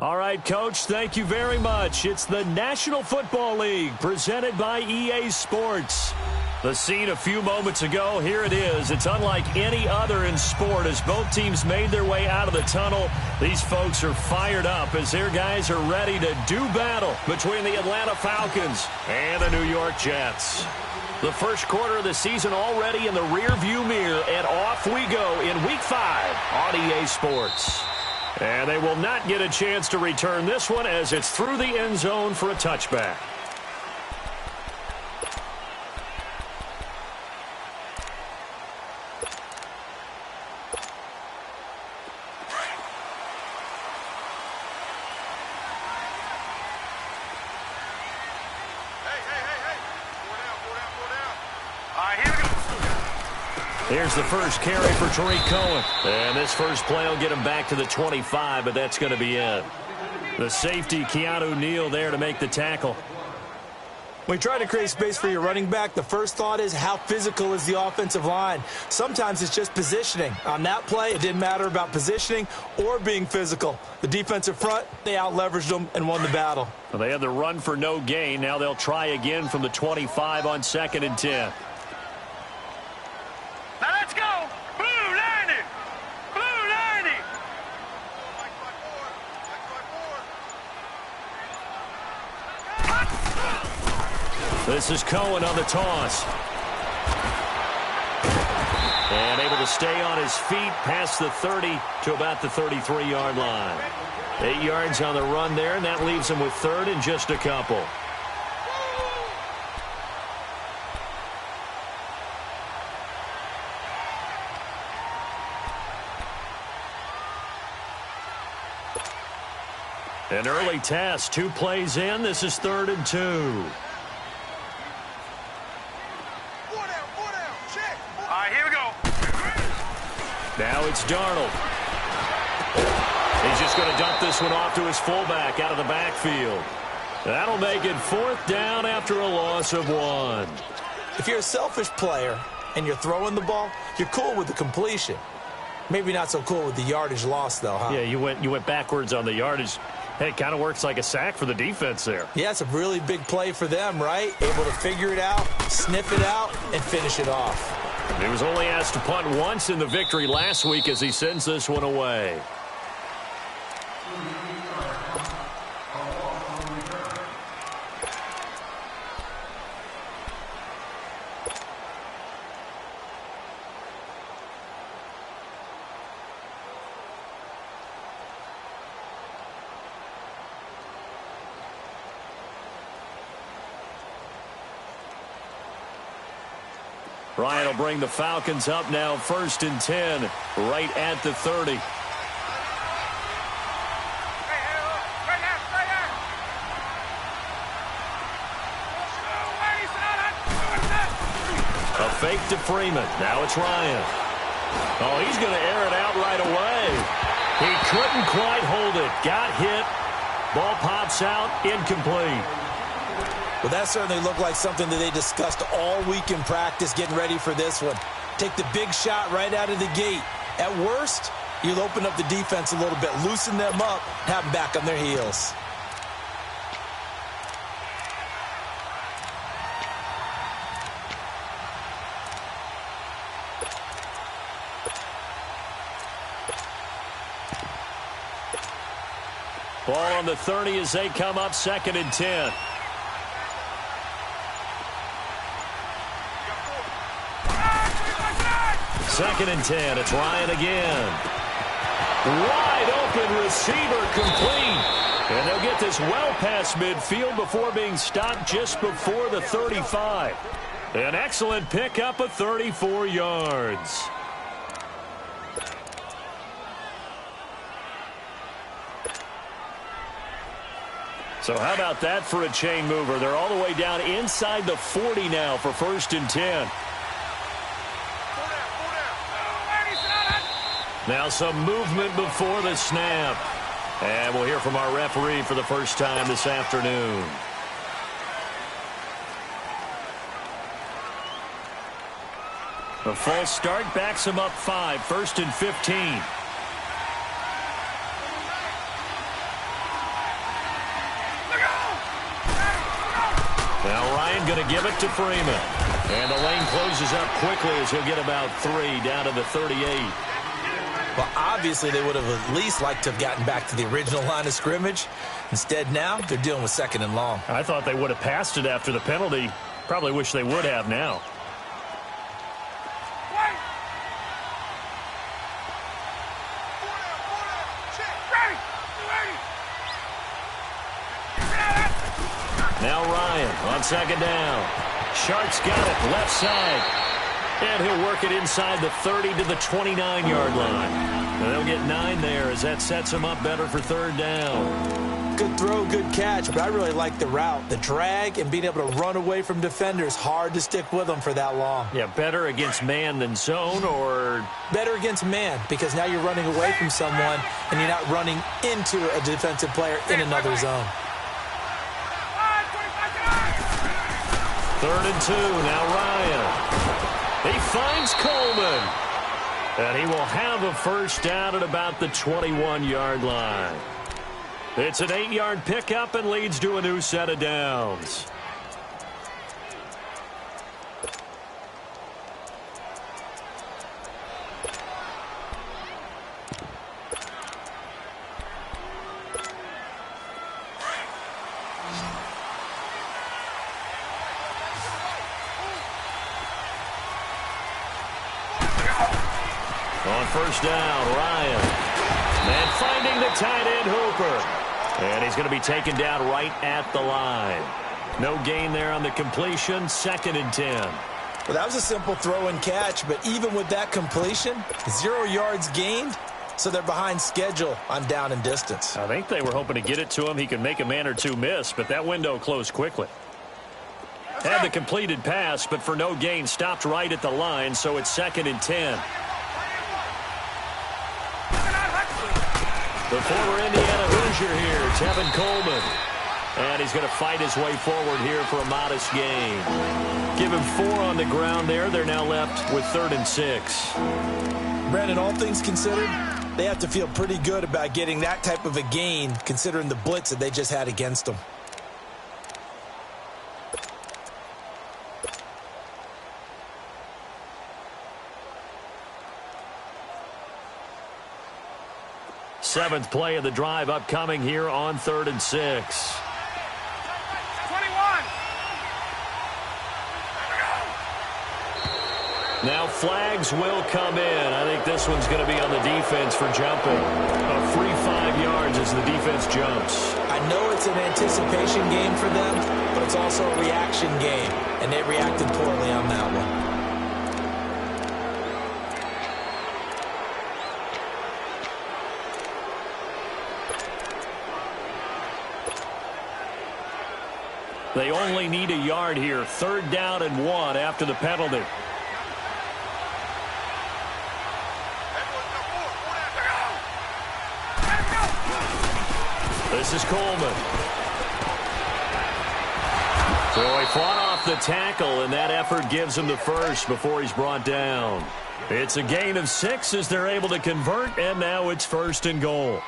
All right, Coach, thank you very much. It's the National Football League presented by EA Sports. The scene a few moments ago, here it is. It's unlike any other in sport as both teams made their way out of the tunnel. These folks are fired up as their guys are ready to do battle between the Atlanta Falcons and the New York Jets. The first quarter of the season already in the rearview mirror, and off we go in Week 5 on EA Sports. And they will not get a chance to return this one as it's through the end zone for a touchback. Here's the first carry for Tariq Cohen. And this first play will get him back to the 25, but that's going to be it. The safety, Keanu Neal, there to make the tackle. When you try to create space for your running back, the first thought is how physical is the offensive line. Sometimes it's just positioning. On that play, it didn't matter about positioning or being physical. The defensive front, they out-leveraged them and won the battle. Well, they had the run for no gain. Now they'll try again from the 25 on 2nd and 10. Now let's go! Blue 90! Blue 90! This is Cohen on the toss. And able to stay on his feet past the 30 to about the 33-yard line. 8 yards on the run there, and that leaves him with 3rd and just a couple. An early test, 2 plays in. This is 3rd and 2. All right, here we go. Now it's Darnold. He's just going to dump this one off to his fullback out of the backfield. That'll make it 4th down after a loss of 1. If you're a selfish player and you're throwing the ball, you're cool with the completion. Maybe not so cool with the yardage loss, though, huh? Yeah, you went backwards on the yardage. Hey, it kind of works like a sack for the defense there. Yeah, it's a really big play for them, right? Able to figure it out, sniff it out, and finish it off. He was only asked to punt once in the victory last week as he sends this one away. Ryan will bring the Falcons up now 1st and 10, right at the 30. A fake to Freeman. Now it's Ryan. Oh, he's going to air it out right away. He couldn't quite hold it. Got hit. Ball pops out. Incomplete. Well, that certainly looked like something that they discussed all week in practice getting ready for this one. Take the big shot right out of the gate. At worst, you'll open up the defense a little bit, loosen them up, have them back on their heels. Ball on the 30 as they come up 2nd and 10. Second and 10. It's Ryan again. Wide open receiver complete. And they'll get this well past midfield before being stopped just before the 35. An excellent pickup of 34 yards. So how about that for a chain mover? They're all the way down inside the 40 now for 1st and 10. Now some movement before the snap. And we'll hear from our referee for the first time this afternoon. A false start backs him up 5, 1st and 15. going to give it to Freeman. And the lane closes up quickly as he'll get about 3 down to the 38. Well, obviously they would have at least liked to have gotten back to the original line of scrimmage. Instead, now they're dealing with 2nd and long. I thought they would have passed it after the penalty. Probably wish they would have now. Now Ryan on 2nd down. Shark's got it, left side. And he'll work it inside the 30 to the 29-yard line. And they'll get 9 there as that sets him up better for 3rd down. Good throw, good catch, but I really like the route. The drag and being able to run away from defenders, hard to stick with them for that long. Yeah, better against man than zone, or? Better against man, because now you're running away from someone and you're not running into a defensive player in another zone. 3rd and 2, now Ryan. He finds Coleman. And he will have a 1st down at about the 21-yard line. It's an 8-yard pickup and leads to a new set of downs. On 1st down, Ryan. And finding the tight end, Hooper. And he's going to be taken down right at the line. No gain there on the completion, 2nd and 10. Well, that was a simple throw and catch, but even with that completion, 0 yards gained, so they're behind schedule on down and distance. I think they were hoping to get it to him. He could make a man or two miss, but that window closed quickly. Had the completed pass, but for no gain, stopped right at the line, so it's 2nd and 10. The former Indiana Hoosier here, Tevin Coleman. And he's going to fight his way forward here for a modest gain. Give him 4 on the ground there. They're now left with 3rd and 6. Brandon, all things considered, they have to feel pretty good about getting that type of a gain, considering the blitz that they just had against them. Seventh play of the drive upcoming here on 3rd and 6. 21. Now flags will come in. I think this one's going to be on the defense for jumping. A free 5 yards as the defense jumps. I know it's an anticipation game for them, but it's also a reaction game, and they reacted poorly on that one. They only need a yard here. 3rd down and 1 after the penalty. This is Coleman. So he fought off the tackle, and that effort gives him the 1st before he's brought down. It's a gain of 6 as they're able to convert, and now it's 1st and goal.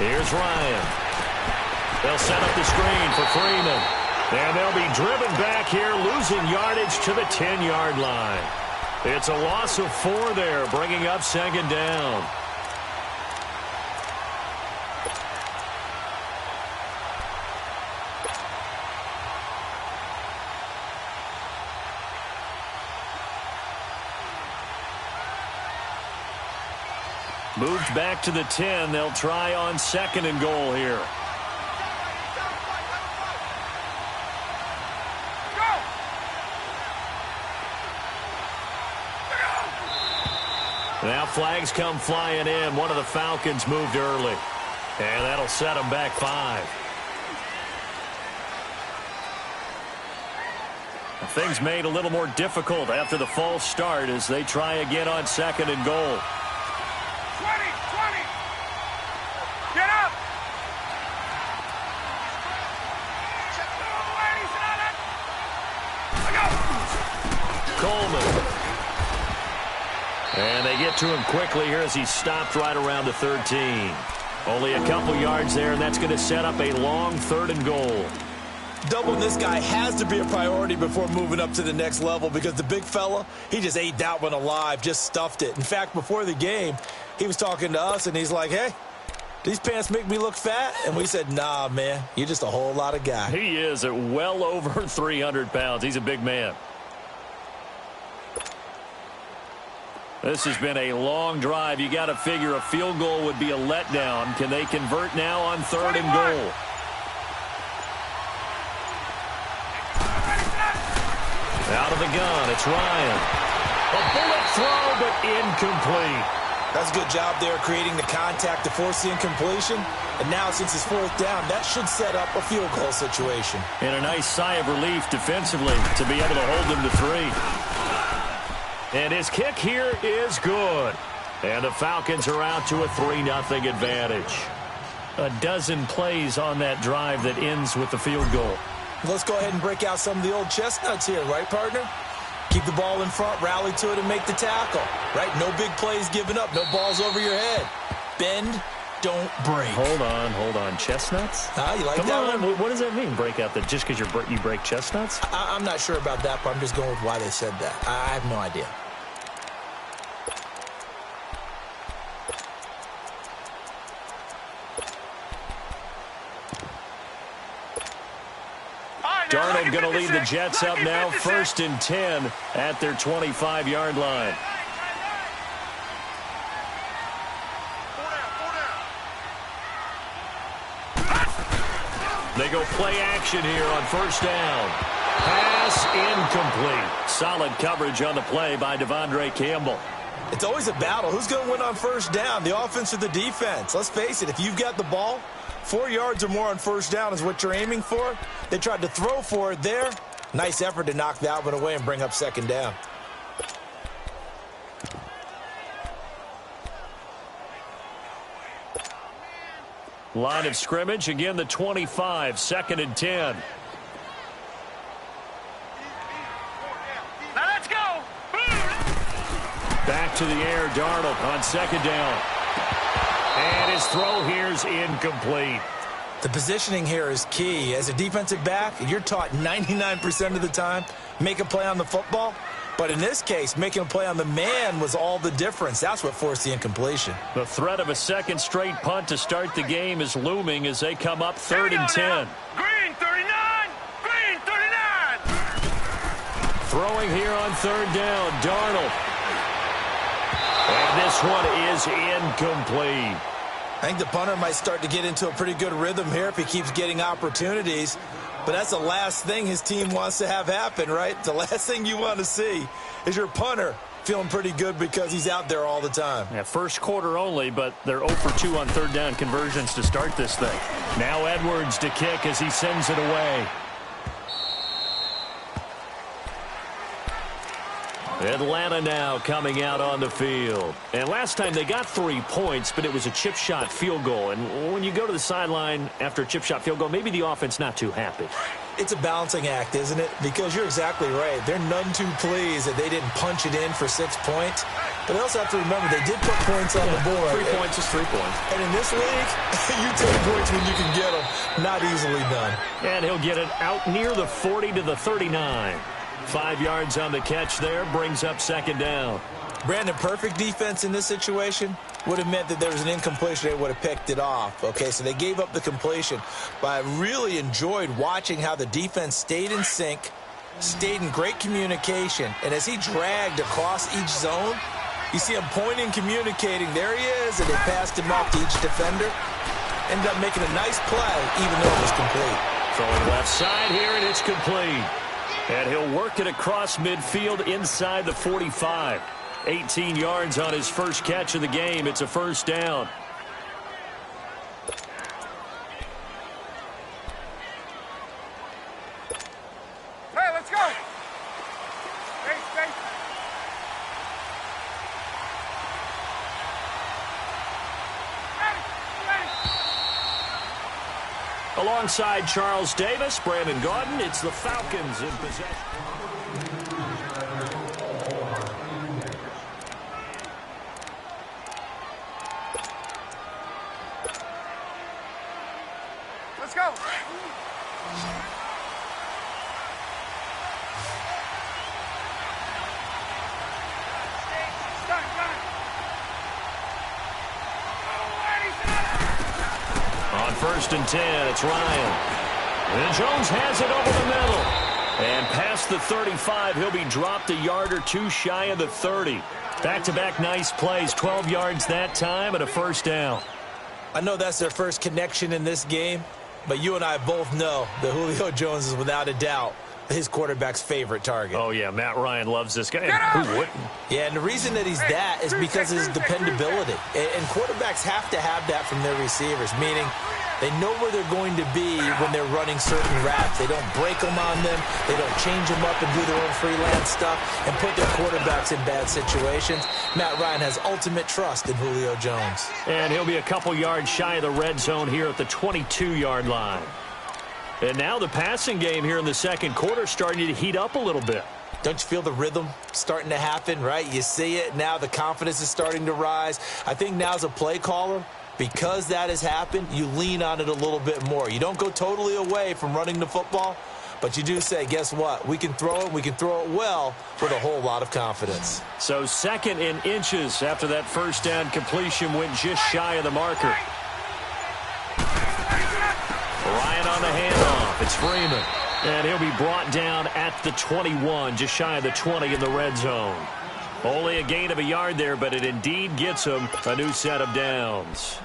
Here's Ryan. They'll set up the screen for Freeman. And they'll be driven back here, losing yardage to the 10-yard line. It's a loss of 4 there, bringing up 2nd down. Moved back to the 10. They'll try on 2nd and goal here. Now flags come flying in. One of the Falcons moved early. And that'll set them back 5. Things made a little more difficult after the false start as they try again on 2nd and goal. 20. Get up. Coleman. And they get to him quickly here as he's stopped right around the 13. Only a couple yards there, and that's going to set up a long 3rd and goal. Doubling this guy has to be a priority before moving up to the next level because the big fella, he just ate that one alive, just stuffed it. In fact, before the game, he was talking to us, and he's like, hey, these pants make me look fat? And we said, nah, man, you're just a whole lot of guy. He is at well over 300 pounds. He's a big man. This has been a long drive. You got to figure a field goal would be a letdown. Can they convert now on 3rd and goal? Out of the gun, it's Ryan. A bullet throw, but incomplete. That's a good job there creating the contact to force the incompletion. And now, since it's 4th down, that should set up a field goal situation. And a nice sigh of relief defensively to be able to hold them to 3. And his kick here is good. And the Falcons are out to a 3-0 advantage. A dozen plays on that drive that ends with the field goal. Let's go ahead and break out some of the old chestnuts here, right, partner? Keep the ball in front, rally to it, and make the tackle, right? No big plays given up, no balls over your head. Bend, don't break. Hold on. Chestnuts? You like Come that on. one? What does that mean, break out? That just because you break chestnuts? I'm not sure about that, but I'm just going with why they said that. I have no idea. Darnold going to lead the Jets up now, 1st and 10 at their 25-yard line. They go play action here on 1st down. Pass incomplete. Solid coverage on the play by Devondre Campbell. It's always a battle. Who's going to win on 1st down, the offense or the defense? Let's face it, if you've got the ball, 4 yards or more on 1st down is what you're aiming for. They tried to throw for it there. Nice effort to knock that one away and bring up 2nd down. Line of scrimmage, again the 25, 2nd and 10. Now let's go. Back to the air, Darnold on 2nd down. And his throw here's incomplete. The positioning here is key. As a defensive back, you're taught 99% of the time, make a play on the football. But in this case, making a play on the man was all the difference. That's what forced the incompletion. The threat of a 2nd straight punt to start the game is looming as they come up 3rd and 10. Green 39. Green 39. Throwing here on 3rd down, Darnold. And this one is incomplete. I think the punter might start to get into a pretty good rhythm here if he keeps getting opportunities. But that's the last thing his team wants to have happen, right? The last thing you want to see is your punter feeling pretty good because he's out there all the time. Yeah, 1st quarter only, but they're 0 for 2 on 3rd down conversions to start this thing. Now Edwards to kick as he sends it away. Atlanta now coming out on the field. And last time they got 3 points, but it was a chip shot field goal. And when you go to the sideline after a chip shot field goal, maybe the offense not too happy. It's a balancing act, isn't it? Because you're exactly right. They're none too pleased that they didn't punch it in for 6 points. But they also have to remember they did put points on the board. 3 points is 3 points. And in this league, you take points when you can get them. Not easily done. And he'll get it out near the 40 to the 39. 5 yards on the catch there, brings up 2nd down. Brandon, perfect defense in this situation would have meant that there was an incompletion. They would have picked it off. Okay, so they gave up the completion. But I really enjoyed watching how the defense stayed in sync, stayed in great communication. And as he dragged across each zone, you see him pointing, communicating. There he is, and they passed him off to each defender. Ended up making a nice play, even though it was complete. Throwing left side here, and it's complete. And he'll work it across midfield inside the 45. 18 yards on his first catch of the game. It's a 1st down. Hey, let's go. Alongside Charles Davis, Brandon Gaudin, it's the Falcons in possession. Let's go. On 1st and 10, it's Ryan. And Jones has it over the middle. And past the 35, he'll be dropped a yard or two shy of the 30. Back-to-back nice plays, 12 yards that time and a first down. I know that's their first connection in this game, but you and I both know that Julio Jones is without a doubt his quarterback's favorite target. Oh, yeah, Matt Ryan loves this guy. And who wouldn't? Yeah, and the reason that he's that is because of his dependability. And quarterbacks have to have that from their receivers, meaning they know where they're going to be when they're running certain routes. They don't break them on them. They don't change them up and do their own freelance stuff and put their quarterbacks in bad situations. Matt Ryan has ultimate trust in Julio Jones. And he'll be a couple yards shy of the red zone here at the 22-yard line. And now the passing game here in the second quarter starting to heat up a little bit. Don't you feel the rhythm starting to happen, right? You see it. Now the confidence is starting to rise. I think now as a play caller, because that has happened, you lean on it a little bit more. You don't go totally away from running the football, but you do say, guess what? We can throw it. We can throw it well with a whole lot of confidence. So 2nd and inches after that first down completion went just shy of the marker. Ryan on the handoff. It's Freeman. And he'll be brought down at the 21, just shy of the 20 in the red zone. Only a gain of a yard there, but it indeed gets him a new set of downs.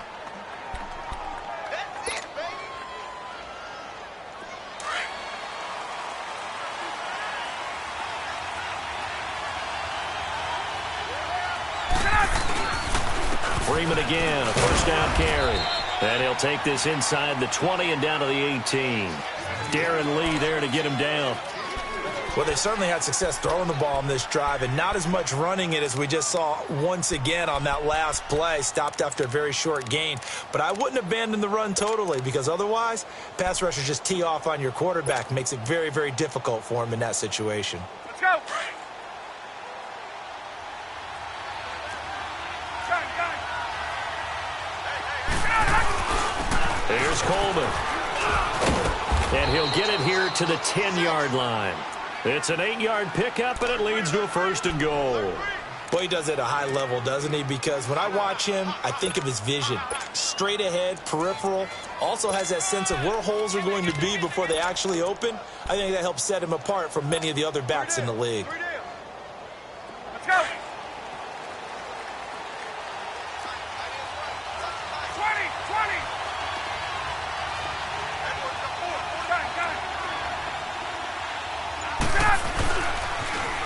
Freeman again, a first down carry. And he'll take this inside the 20 and down to the 18. Darren Lee there to get him down. Well, they certainly had success throwing the ball on this drive and not as much running it as we just saw once again on that last play. Stopped after a very short gain. But I wouldn't abandon the run totally because otherwise, pass rushers just tee off on your quarterback. Makes it very, very difficult for him in that situation. Let's go. Here's Coleman. And he'll get it here to the 10-yard line. It's an 8-yard pickup, and it leads to a 1st and goal. Boy, he does it at a high level, doesn't he? Because when I watch him, I think of his vision. Straight ahead, peripheral. Also has that sense of where holes are going to be before they actually open. I think that helps set him apart from many of the other backs in the league. Let's go. 20.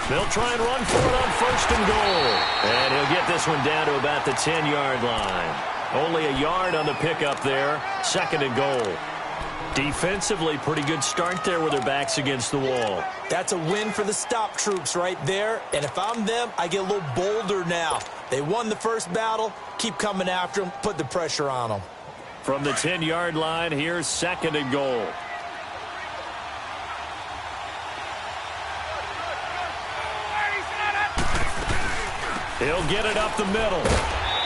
They'll try and run for it on 1st and goal. And he'll get this one down to about the 10-yard line. Only a yard on the pickup there. 2nd and goal. Defensively, pretty good start there with their backs against the wall. That's a win for the stop troops right there. And if I'm them, I get a little bolder now. They won the first battle. Keep coming after them. Put the pressure on them. From the 10-yard line, here's 2nd and goal. He'll get it up the middle.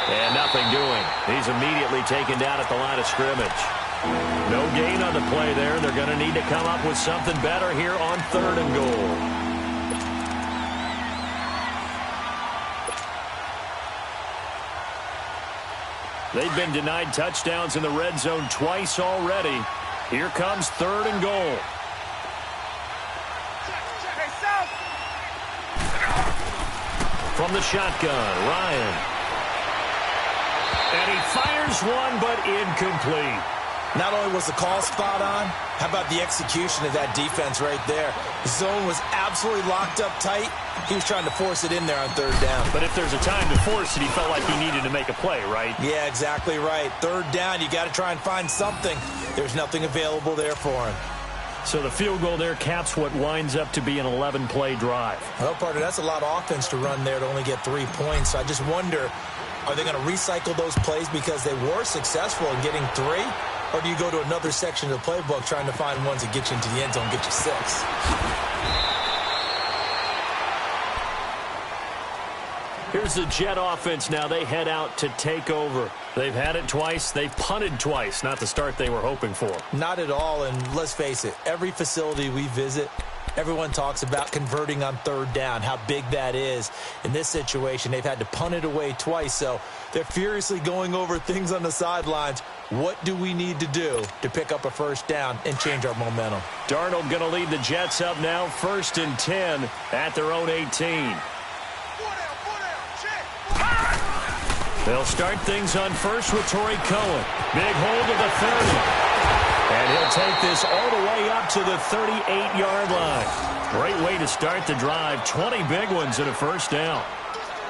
And nothing doing. He's immediately taken down at the line of scrimmage. No gain on the play there. They're going to need to come up with something better here on 3rd and goal. They've been denied touchdowns in the red zone twice already. Here comes 3rd and goal. From the shotgun, Ryan. And he fires one, but incomplete. Not only was the call spot on, how about the execution of that defense right there? The zone was absolutely locked up tight. He was trying to force it in there on 3rd down. But if there's a time to force it, he felt like he needed to make a play, right? Yeah, exactly right. 3rd down, you got to try and find something. There's nothing available there for him. So the field goal there caps what winds up to be an 11-play drive. Well, partner, that's a lot of offense to run there to only get 3 points. So I just wonder, are they going to recycle those plays because they were successful in getting 3? Or do you go to another section of the playbook trying to find ones that get you into the end zone, get you 6? Here's the Jet offense now. They head out to take over. They've had it twice. They've punted twice. Not the start they were hoping for. Not at all, and let's face it, every facility we visit, everyone talks about converting on third down, how big that is. In this situation, they've had to punt it away twice, so they're furiously going over things on the sidelines. What do we need to do to pick up a first down and change our momentum? Darnold going to lead the Jets up now, 1st and 10 at their own 18. They'll start things on first with Torrey Cohen. Big hold of the 30. And he'll take this all the way up to the 38-yard line. Great way to start the drive. 20 big ones and a first down.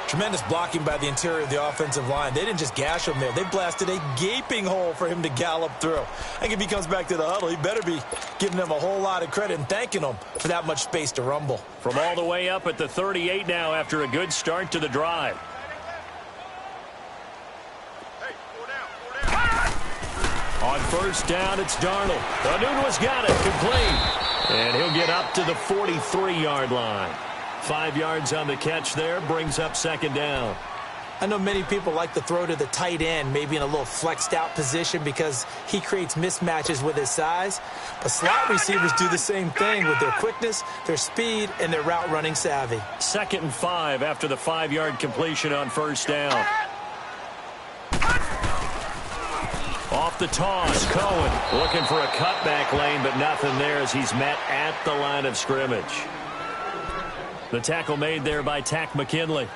Tremendous blocking by the interior of the offensive line. They didn't just gash him there. They blasted a gaping hole for him to gallop through. I think if he comes back to the huddle, he better be giving them a whole lot of credit and thanking them for that much space to rumble. From all the way up at the 38 now after a good start to the drive. On first down, it's Darnold. Anunua's got it, complete. And he'll get up to the 43-yard line. 5 yards on the catch there, brings up second down. I know many people like to throw to the tight end, maybe in a little flexed out position because he creates mismatches with his size. But slot receivers do the same thing with their quickness, their speed, and their route running savvy. 2nd and 5 after the 5-yard completion on first down. Off the toss, Cohen looking for a cutback lane, but nothing there as he's met at the line of scrimmage. The tackle made there by Tack McKinley.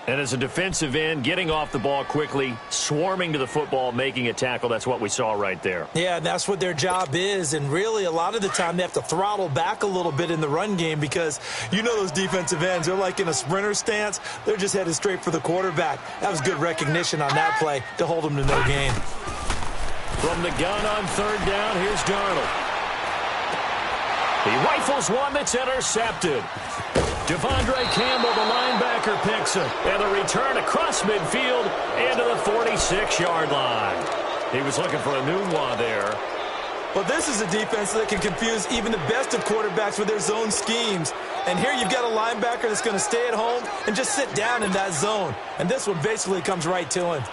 And as a defensive end, getting off the ball quickly, swarming to the football, making a tackle, that's what we saw right there. Yeah, that's what their job is, and really a lot of the time they have to throttle back a little bit in the run game because you know those defensive ends, they're like in a sprinter stance. They're just headed straight for the quarterback. That was good recognition on that play to hold them to no gain. From the gun on third down, here's Darnold. He rifles one that's intercepted. Devondre Campbell, the linebacker, picks it. And the return across midfield into the 46-yard line. He was looking for a Nunwa there. Well, this is a defense that can confuse even the best of quarterbacks with their zone schemes. And here you've got a linebacker that's going to stay at home and just sit down in that zone. And this one basically comes right to him.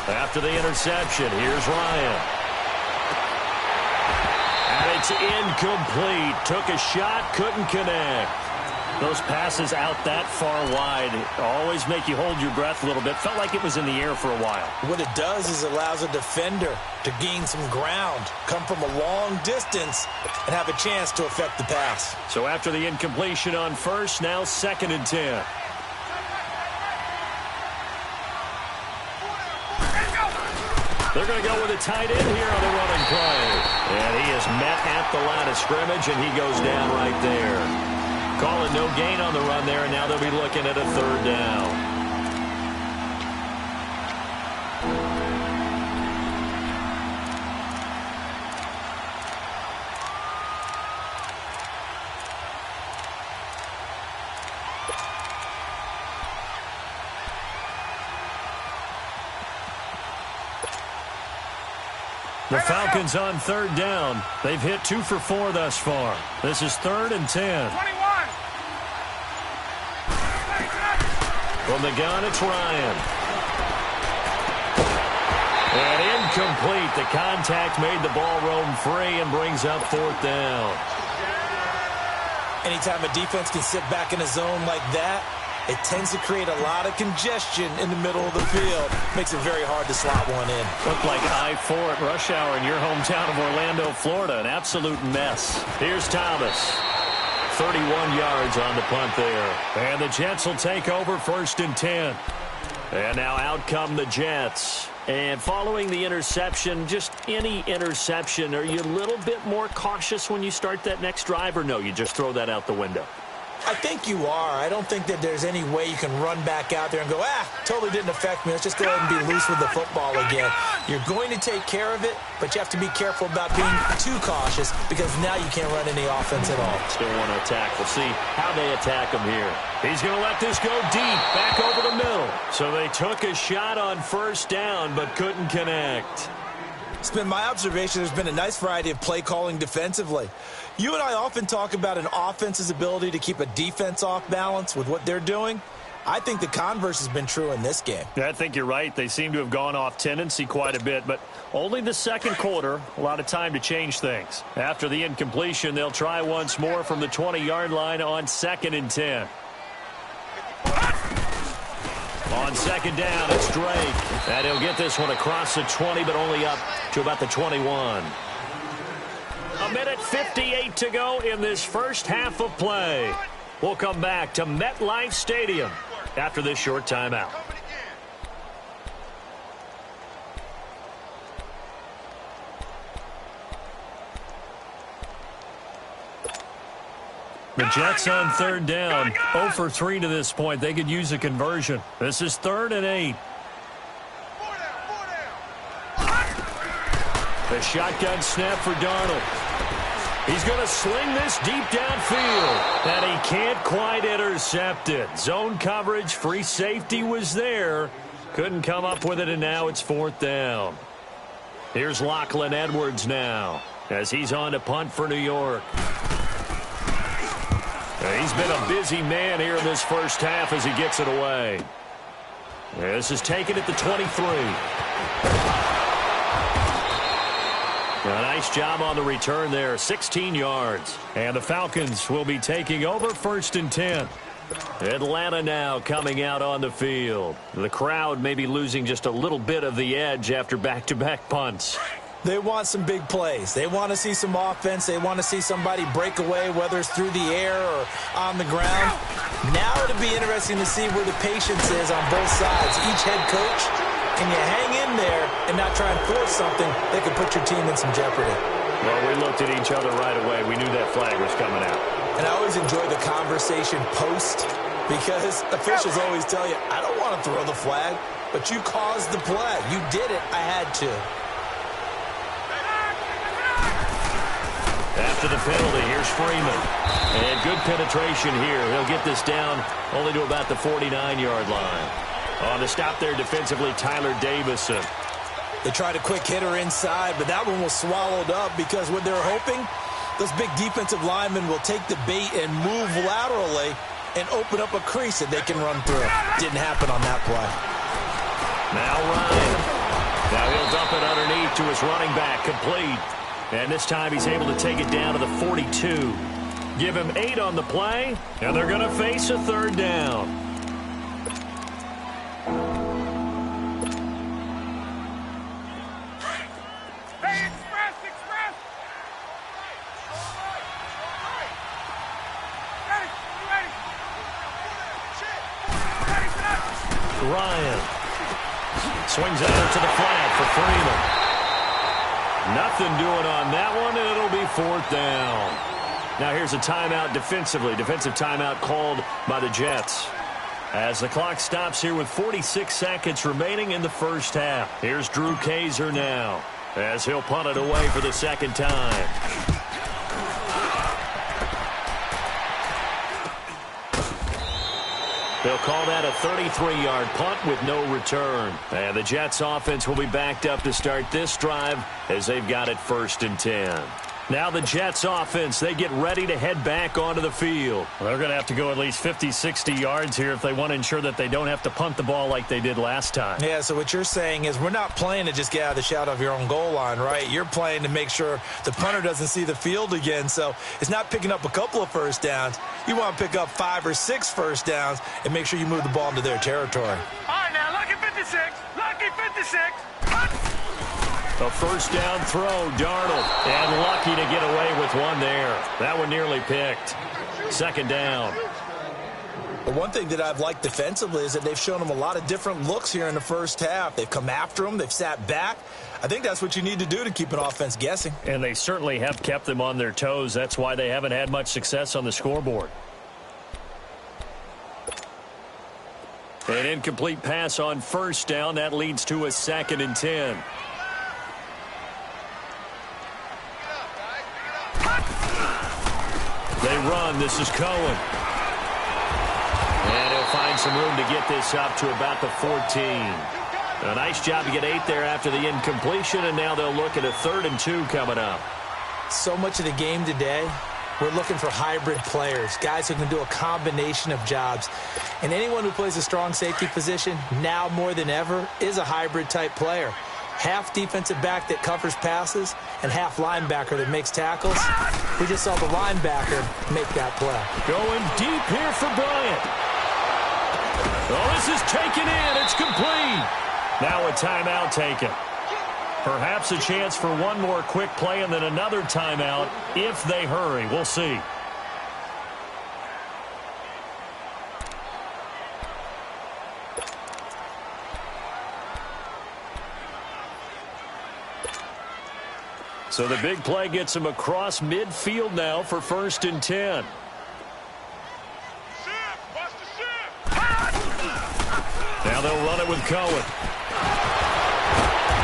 After the interception, here's Ryan. And it's incomplete. Took a shot, couldn't connect. Those passes out that far wide always make you hold your breath a little bit. Felt like it was in the air for a while. What it does is it allows a defender to gain some ground, come from a long distance, and have a chance to affect the pass. So after the incompletion on first, now 2nd and 10. They're going to go with a tight end here on the running play. And he is met at the line of scrimmage, and he goes down right there. Calling no gain on the run there, and now they'll be looking at a third down. The Falcons on third down. They've hit 2 for 4 thus far. This is 3rd and 10. 21. From the gun, it's Ryan. And incomplete. The contact made the ball roam free and brings up 4th down. Anytime a defense can sit back in a zone like that, it tends to create a lot of congestion in the middle of the field. Makes it very hard to slot one in. Looked like I-4 at rush hour in your hometown of Orlando, Florida. An absolute mess. Here's Thomas. 31 yards on the punt there. And the Jets will take over 1st and 10. And now out come the Jets. And following the interception, just any interception, are you a little bit more cautious when you start that next drive, or no, you just throw that out the window? I think you are. I don't think that there's any way you can run back out there and go, totally didn't affect me. Let's just go ahead and be loose with the football again. You're going to take care of it, but you have to be careful about being too cautious because now you can't run any offense at all. Still want to attack. We'll see how they attack him here. He's going to let this go deep, back over the middle. So they took a shot on first down, but couldn't connect. It's been my observation there's been a nice variety of play calling defensively. You and I often talk about an offense's ability to keep a defense off balance with what they're doing. I think the converse has been true in this game. I think you're right. They seem to have gone off tendency quite a bit, but only the second quarter, a lot of time to change things. After the incompletion, they'll try once more from the 20-yard line on 2nd and 10. On second down, it's Drake. And he'll get this one across the 20, but only up to about the 21. A minute 58 to go in this first half of play. We'll come back to MetLife Stadium after this short timeout. The Jets on third down, 0 for 3 to this point. They could use a conversion. This is 3rd and 8. The shotgun snap for Darnold. He's going to sling this deep downfield, and he can't quite intercept it. Zone coverage, free safety was there. Couldn't come up with it, and now it's 4th down. Here's Lachlan Edwards now as he's on to punt for New York. He's been a busy man here in this first half as he gets it away. This is taken at the 23. A nice job on the return there, 16 yards. And the Falcons will be taking over 1st and 10. Atlanta now coming out on the field. The crowd may be losing just a little bit of the edge after back-to-back punts. They want some big plays. They want to see some offense. They want to see somebody break away, whether it's through the air or on the ground. Now it'll be interesting to see where the patience is on both sides. Each head coach, can you hang in there and not try and force something that could put your team in some jeopardy? Well, we looked at each other right away. We knew that flag was coming out. And I always enjoy the conversation post because officials always tell you, I don't want to throw the flag, but you caused the play. You did it. I had to. After the penalty, here's Freeman. And good penetration here. He'll get this down only to about the 49-yard line. On the stop there defensively, Tyler Davison. They tried a quick hitter inside, but that one was swallowed up because what they're hoping, those big defensive linemen will take the bait and move laterally and open up a crease that they can run through. Didn't happen on that play. Now Ryan. Now he'll dump it underneath to his running back, complete. And this time he's able to take it down to the 42. Give him 8 on the play, and they're going to face a 3rd down. Ryan swings out to the flat for Freeman. Nothing doing on that one, and it'll be 4th down. Now here's a timeout defensively. Defensive timeout called by the Jets. As the clock stops here with 46 seconds remaining in the first half. Here's Drew Kaiser now as he'll punt it away for the 2nd time. They'll call that a 33-yard punt with no return. And the Jets offense will be backed up to start this drive as they've got it 1st and 10. Now the Jets offense, they get ready to head back onto the field. Well, they're going to have to go at least 50, 60 yards here if they want to ensure that they don't have to punt the ball like they did last time. Yeah, so what you're saying is we're not playing to just get out of the shadow of your own goal line, right? You're playing to make sure the punter doesn't see the field again. So it's not picking up a couple of first downs. You want to pick up 5 or 6 first downs and make sure you move the ball into their territory. All right, now, lucky 56. Lucky 56. Punch. A first down throw, Darnold. And lucky to get away with one there. That one nearly picked. 2nd down. But one thing that I've liked defensively is that they've shown them a lot of different looks here in the first half. They've come after them. They've sat back. I think that's what you need to do to keep an offense guessing. And they certainly have kept them on their toes. That's why they haven't had much success on the scoreboard. An incomplete pass on first down. That leads to a 2nd and 10. They run. This is Cohen. And he'll find some room to get this up to about the 14. A nice job to get 8 there after the incompletion, and now they'll look at a 3rd and 2 coming up. So much of the game today, we're looking for hybrid players, guys who can do a combination of jobs. And anyone who plays a strong safety position, now more than ever, is a hybrid-type player. Half defensive back that covers passes and half linebacker that makes tackles. We just saw the linebacker make that play. Going deep here for Bryant. Oh, this is taken in. It's complete. Now a timeout taken. Perhaps a chance for one more quick play and then another timeout if they hurry. We'll see. So the big play gets him across midfield now for 1st and 10. Now they'll run it with Cohen.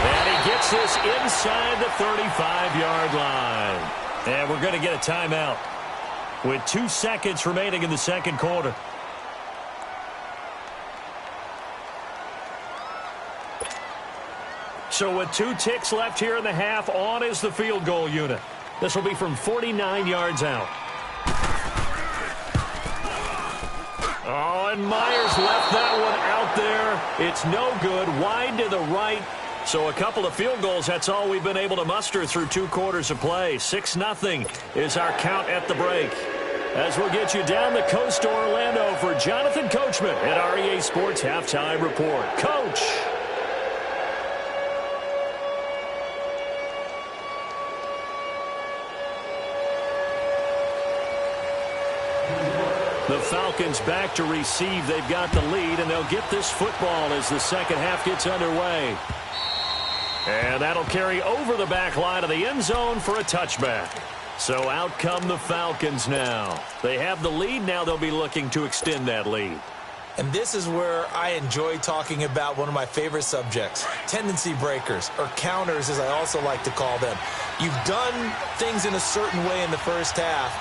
And he gets this inside the 35-yard line. And we're going to get a timeout with 2 seconds remaining in the 2nd quarter. So with 2 ticks left here in the half, on is the field goal unit. This will be from 49 yards out. Oh, and Myers left that one out there. It's no good. Wide to the right. So a couple of field goals, that's all we've been able to muster through 2 quarters of play. 6-0 is our count at the break. As we'll get you down the coast to Orlando for Jonathan Coachman at our EA Sports Halftime Report. Coach. The Falcons back to receive. They've got the lead, and they'll get this football as the 2nd half gets underway. And that'll carry over the back line of the end zone for a touchback. So out come the Falcons now. They have the lead. Now they'll be looking to extend that lead. And this is where I enjoy talking about one of my favorite subjects, tendency breakers, or counters as I also like to call them. You've done things in a certain way in the first half,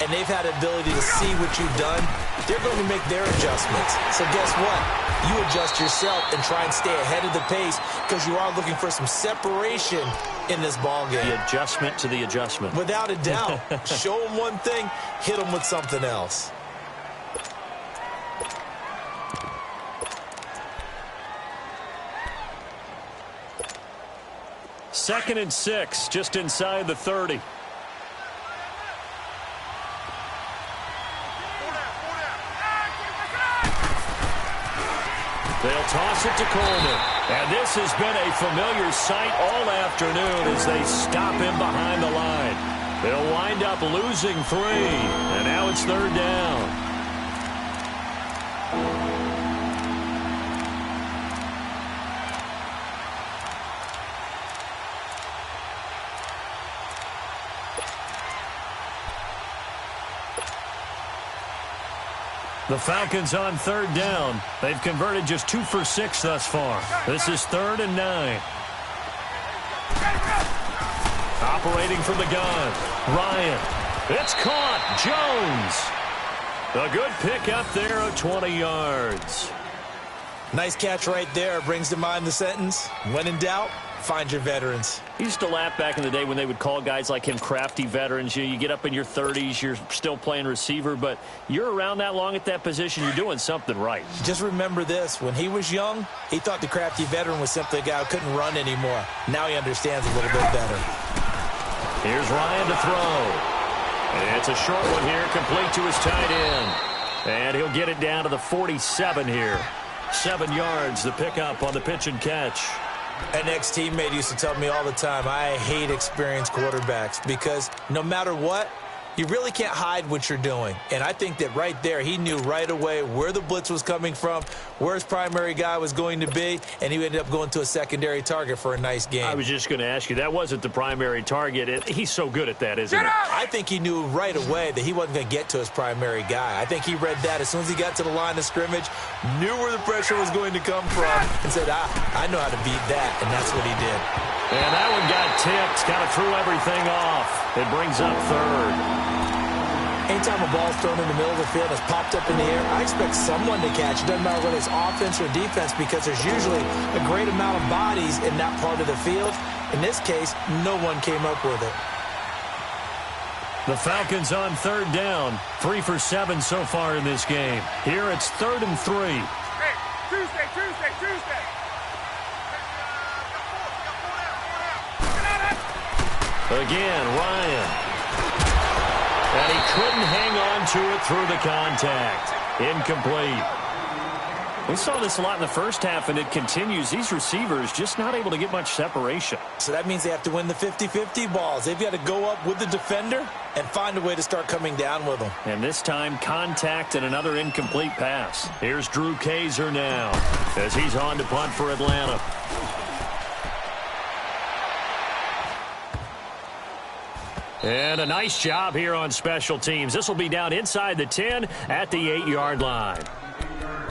and they've had the ability to see what you've done. They're going to make their adjustments. So guess what? You adjust yourself and try and stay ahead of the pace because you are looking for some separation in this ball game. The adjustment to the adjustment. Without a doubt. Show them one thing, hit them with something else. Second and 6, just inside the 30. They'll toss it to Coleman. And this has been a familiar sight all afternoon as they stop him behind the line. They'll wind up losing 3. And now it's 3rd down. The Falcons on 3rd down. They've converted just 2 for 6 thus far. This is 3rd and 9. Operating from the gun. Ryan. It's caught. Jones. A good pick up there of 20 yards. Nice catch right there. Brings to mind the sentence, when in doubt, find your veterans. He used to laugh back in the day when they would call guys like him crafty veterans. You get up in your 30s, you're still playing receiver, but you're around that long at that position, you're doing something right. Just remember this. When he was young, he thought the crafty veteran was simply a guy who couldn't run anymore. Now he understands a little bit better. Here's Ryan to throw. And it's a short one here, complete to his tight end. And he'll get it down to the 47 here. 7 yards, the pickup on the pitch and catch. An ex-teammate used to tell me all the time, I hate experienced quarterbacks because no matter what, You really can't hide what you're doing. And I think that right there, he knew right away where the blitz was coming from, where his primary guy was going to be, and he ended up going to a secondary target for a nice game. I was just going to ask you, that wasn't the primary target. He's so good at that, isn't he? I think he knew right away that he wasn't going to get to his primary guy. I think he read that as soon as he got to the line of scrimmage, knew where the pressure was going to come from, and said, I know how to beat that, and that's what he did. And that one got tipped, kind of threw everything off. It brings up third. Anytime a ball's thrown in the middle of the field and it's popped up in the air, I expect someone to catch. It doesn't matter whether it's offense or defense because there's usually a great amount of bodies in that part of the field. In this case, no one came up with it. The Falcons on third down. 3 for 7 so far in this game. Here it's 3rd and 3. Hey, Tuesday. Again, Ryan. And he couldn't hang on to it through the contact. Incomplete. We saw this a lot in the first half, and it continues. These receivers just not able to get much separation. So that means they have to win the 50-50 balls. They've got to go up with the defender and find a way to start coming down with them. And this time, contact and another incomplete pass. Here's Drew Kaiser now as he's on to punt for Atlanta. And a nice job here on special teams. This will be down inside the 10 at the 8-yard line.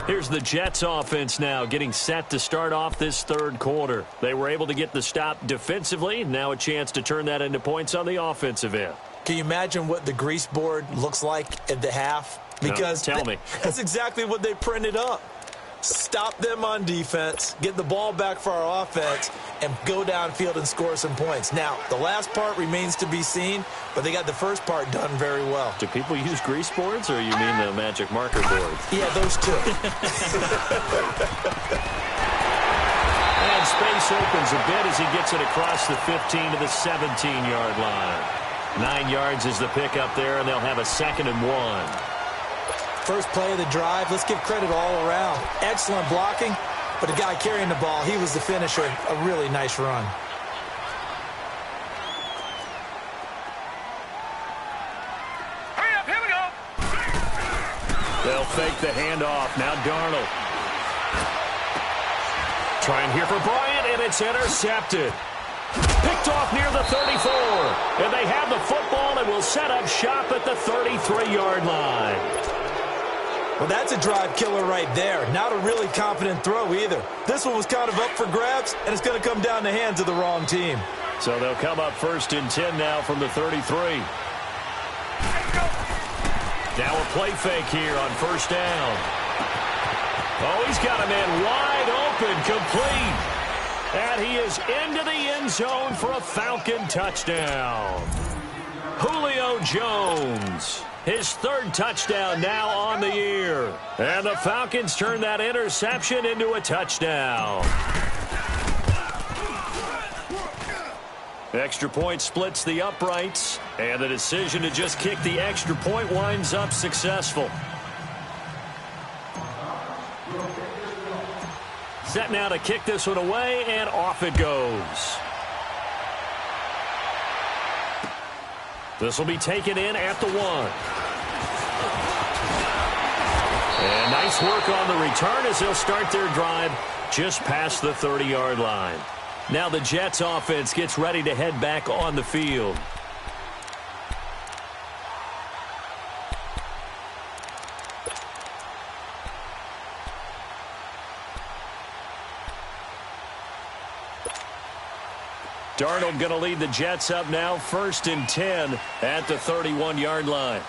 Here's the Jets offense now getting set to start off this third quarter. They were able to get the stop defensively. Now a chance to turn that into points on the offensive end. Can you imagine what the grease board looks like at the half? Because no, tell me. That's exactly what they printed up. Stop them on defense, get the ball back for our offense, and go downfield and score some points. Now, the last part remains to be seen, but they got the first part done very well. Do people use grease boards, or you mean the magic marker boards? Yeah, those two. And space opens a bit as he gets it across the 15 to the 17-yard line. 9 yards is the pickup there, and they'll have a 2nd and 1. First play of the drive, let's give credit all around. Excellent blocking, but the guy carrying the ball, he was the finisher. A really nice run. Hurry up, here we go. They'll fake the handoff. Now Darnold. Trying here for Bryant, and it's intercepted. Picked off near the 34. And they have the football and will set up shop at the 33-yard line. Well, that's a drive killer right there. Not a really confident throw either. This one was kind of up for grabs, and it's going to come down the hands of the wrong team. So they'll come up 1st and 10 now from the 33. Now a play fake here on 1st down. Oh, he's got a man wide open, complete. And he is into the end zone for a Falcon touchdown. Julio Jones. His 3rd touchdown now on the year. And the Falcons turn that interception into a touchdown. Extra point splits the uprights. And the decision to just kick the extra point winds up successful. Set now to kick this one away, and off it goes. This will be taken in at the 1. And nice work on the return as they'll start their drive just past the 30-yard line. Now the Jets offense gets ready to head back on the field. Darnold going to lead the Jets up now, 1st and 10 at the 31-yard line.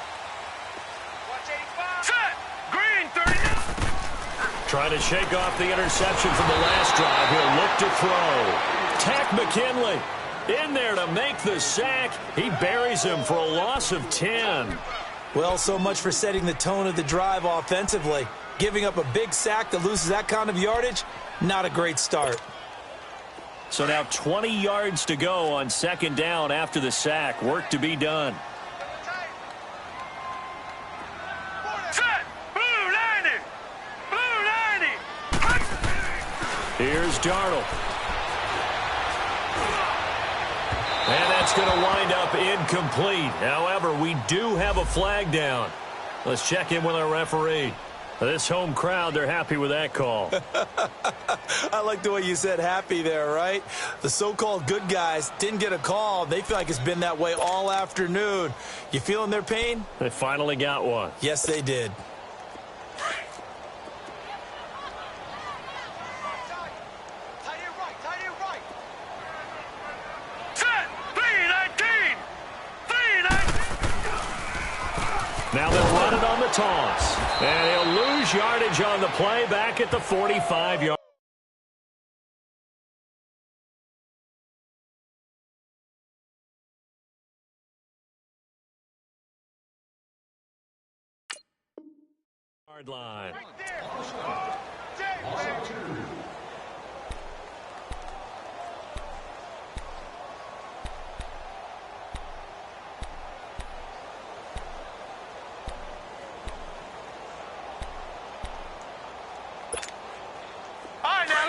Set. Green, 30. Trying to shake off the interception from the last drive. He'll look to throw. Tack McKinley in there to make the sack. He buries him for a loss of 10. Well, so much for setting the tone of the drive offensively. Giving up a big sack that loses that kind of yardage, not a great start. So now 20 yards to go on 2nd down after the sack. Work to be done. Set. Blue 90. Blue 90. Here's Darnold. And that's going to wind up incomplete. However, we do have a flag down. Let's check in with our referee. This home crowd, they're happy with that call. I like the way you said happy there, right? The so-called good guys didn't get a call. They feel like it's been that way all afternoon. You feeling their pain? They finally got one. Yes, they did. Now they'll run it on the toss. And he'll lose yardage on the play back at the 45-yard. Line.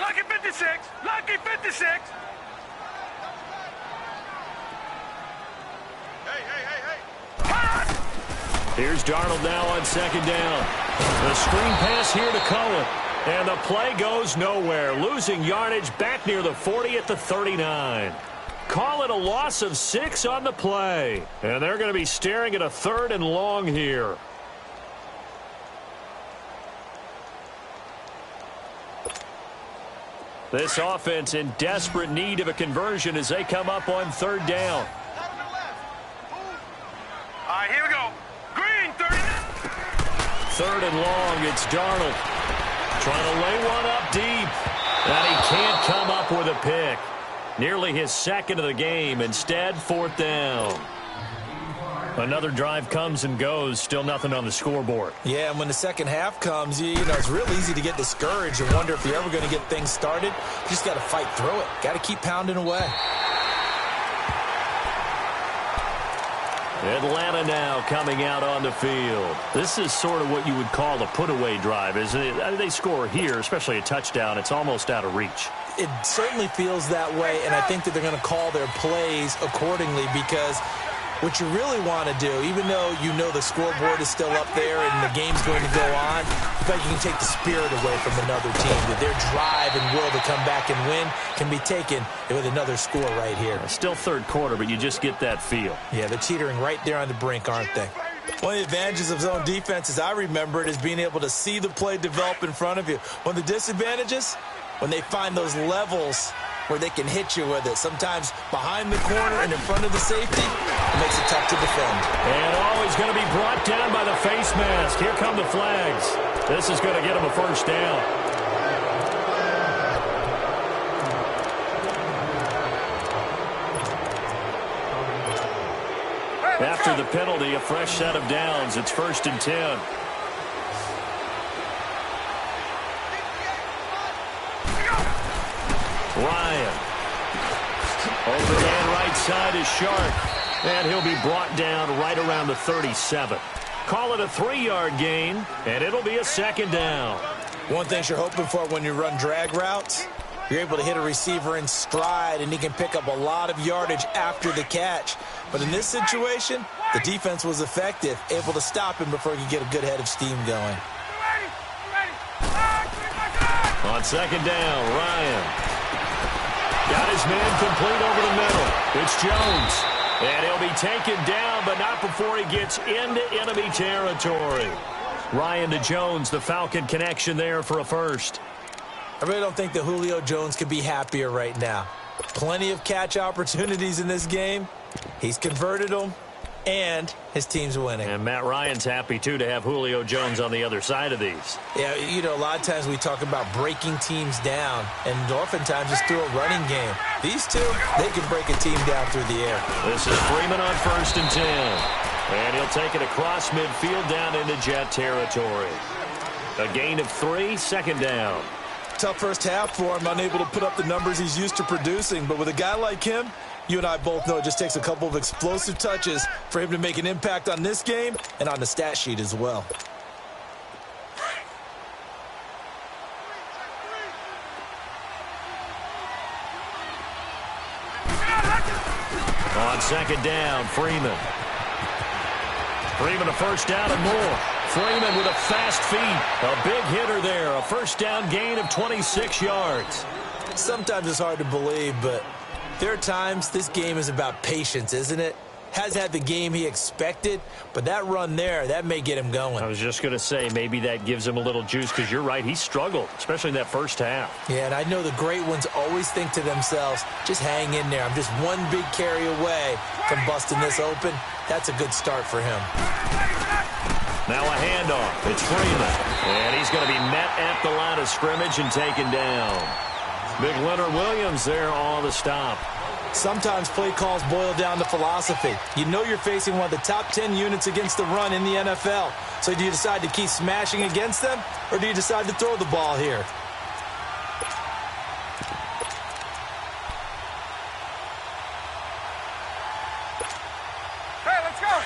Lucky 56! Lucky 56! Hey! Here's Darnold now on second down. The screen pass here to Cohen. And the play goes nowhere. Losing yardage back near the 40 at the 39. Call it a loss of 6 on the play. And they're going to be staring at a 3rd and long here. This offense in desperate need of a conversion as they come up on 3rd down. All right, here we go. Green, 30. 3rd and long, it's Darnold. Trying to lay one up deep. And he can't come up with a pick. Nearly his 2nd of the game. Instead, 4th down. Another drive comes and goes. Still nothing on the scoreboard. Yeah, and when the second half comes, you know, it's real easy to get discouraged and wonder if you're ever going to get things started. You just got to fight through it. Got to keep pounding away. Atlanta now coming out on the field. This is sort of what you would call a put-away drive, isn't it? They score here, especially a touchdown. It's almost out of reach. It certainly feels that way, and I think that they're going to call their plays accordingly because what you really want to do, even though you know the scoreboard is still up there and the game's going to go on, you bet you can take the spirit away from another team, that their drive and will to come back and win can be taken with another score right here. Still 3rd quarter, but you just get that feel. Yeah, they're teetering right there on the brink, aren't they? One of the advantages of zone defense, as I remember it, is being able to see the play develop in front of you. One of the disadvantages, when they find those levels where they can hit you with it. Sometimes behind the corner and in front of the safety, it makes it tough to defend. And always going to be brought down by the face mask. Here come the flags. This is going to get him a 1st down. After the penalty, a fresh set of downs. It's 1st and 10. Ryan. Overhand right side is Sharp. And he'll be brought down right around the 37. Call it a 3-yard gain, and it'll be a 2nd down. One thing you're hoping for when you run drag routes, you're able to hit a receiver in stride, and he can pick up a lot of yardage after the catch. But in this situation, the defense was effective, able to stop him before he could get a good head of steam going. On 2nd down, Ryan. Got his man complete over the middle. It's Jones. And he'll be taken down, but not before he gets into enemy territory. Ryan to Jones, the Falcon connection there for a 1st. I really don't think that Julio Jones could be happier right now. Plenty of catch opportunities in this game. He's converted them, and his team's winning. And Matt Ryan's happy, too, to have Julio Jones on the other side of these. Yeah, you know, a lot of times we talk about breaking teams down, and oftentimes it's through a running game. These two, they can break a team down through the air. This is Freeman on 1st and 10. And he'll take it across midfield down into Jet territory. A gain of 3, 2nd down. Tough first half for him, unable to put up the numbers he's used to producing. But with a guy like him, you and I both know it just takes a couple of explosive touches for him to make an impact on this game and on the stat sheet as well. On second down, Freeman. Freeman a first down and more. Freeman with a fast feet. A big hitter there. A first down gain of 26 yards. Sometimes it's hard to believe, but there are times this game is about patience, isn't it? Has had the game he expected, but that run there, that may get him going. I was just going to say, maybe that gives him a little juice, because you're right, he struggled, especially in that first half. Yeah, and I know the great ones always think to themselves, just hang in there. I'm just one big carry away from busting this open. That's a good start for him. Now a handoff. It's Freeman. And he's going to be met at the line of scrimmage and taken down. Big Leonard Williams there on the stop. Sometimes play calls boil down to philosophy. You know you're facing one of the top 10 units against the run in the NFL. So do you decide to keep smashing against them, or do you decide to throw the ball here? Hey, let's go.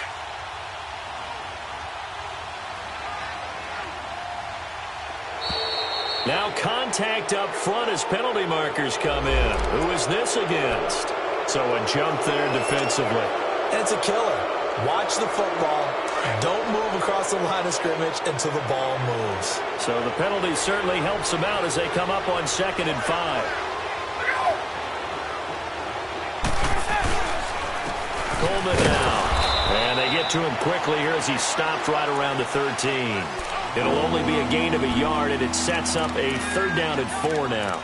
Now contact up front as penalty markers come in. Who is this against? So a jump there defensively. And it's a killer. Watch the football. Don't move across the line of scrimmage until the ball moves. So the penalty certainly helps them out as they come up on 2nd and 5. Coleman now. And they get to him quickly here as he stopped right around the 13. It'll only be a gain of a yard, and it sets up a 3rd down and 4 now.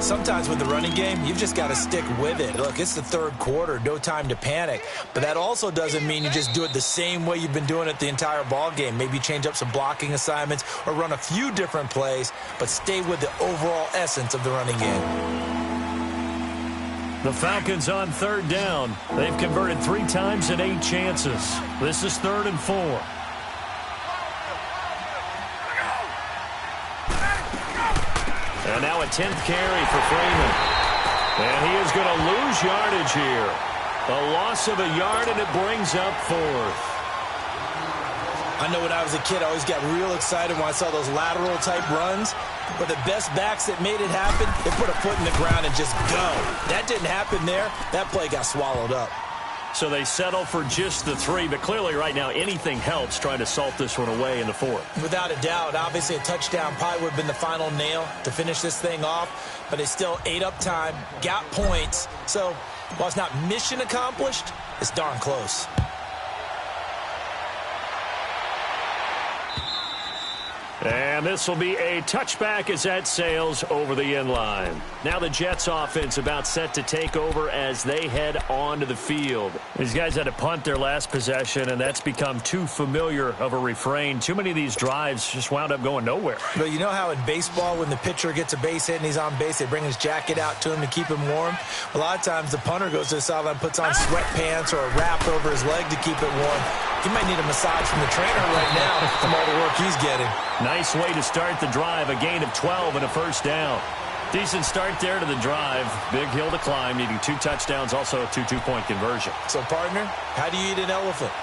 Sometimes with the running game, you've just got to stick with it. Look, it's the 3rd quarter, no time to panic. But that also doesn't mean you just do it the same way you've been doing it the entire ball game. Maybe change up some blocking assignments or run a few different plays, but stay with the overall essence of the running game. The Falcons on 3rd down. They've converted 3 times in 8 chances. This is 3rd and 4. And now a 10th carry for Freeman. And he is going to lose yardage here. A loss of a yard, and it brings up 4th. I know when I was a kid, I always got real excited when I saw those lateral-type runs. But the best backs that made it happen, they put a foot in the ground and just go. That didn't happen there. That play got swallowed up. So they settle for just the 3, but clearly right now anything helps trying to salt this one away in the 4th. Without a doubt, obviously a touchdown probably would have been the final nail to finish this thing off, but it still ate up time, got points. So while it's not mission accomplished, it's darn close. And this will be a touchback as that sails over the end line. Now the Jets offense about set to take over as they head onto the field. These guys had to punt their last possession, and that's become too familiar of a refrain. Too many of these drives just wound up going nowhere. But you know how in baseball, when the pitcher gets a base hit and he's on base, they bring his jacket out to him to keep him warm? A lot of times the punter goes to the sideline, puts on sweatpants or a wrap over his leg to keep it warm. He might need a massage from the trainer right now from all the work he's getting. Nice way to start the drive, a gain of 12 and a first down. Decent start there to the drive. Big hill to climb, needing 2 touchdowns, also a 2 two-point conversion. So, partner, how do you eat an elephant?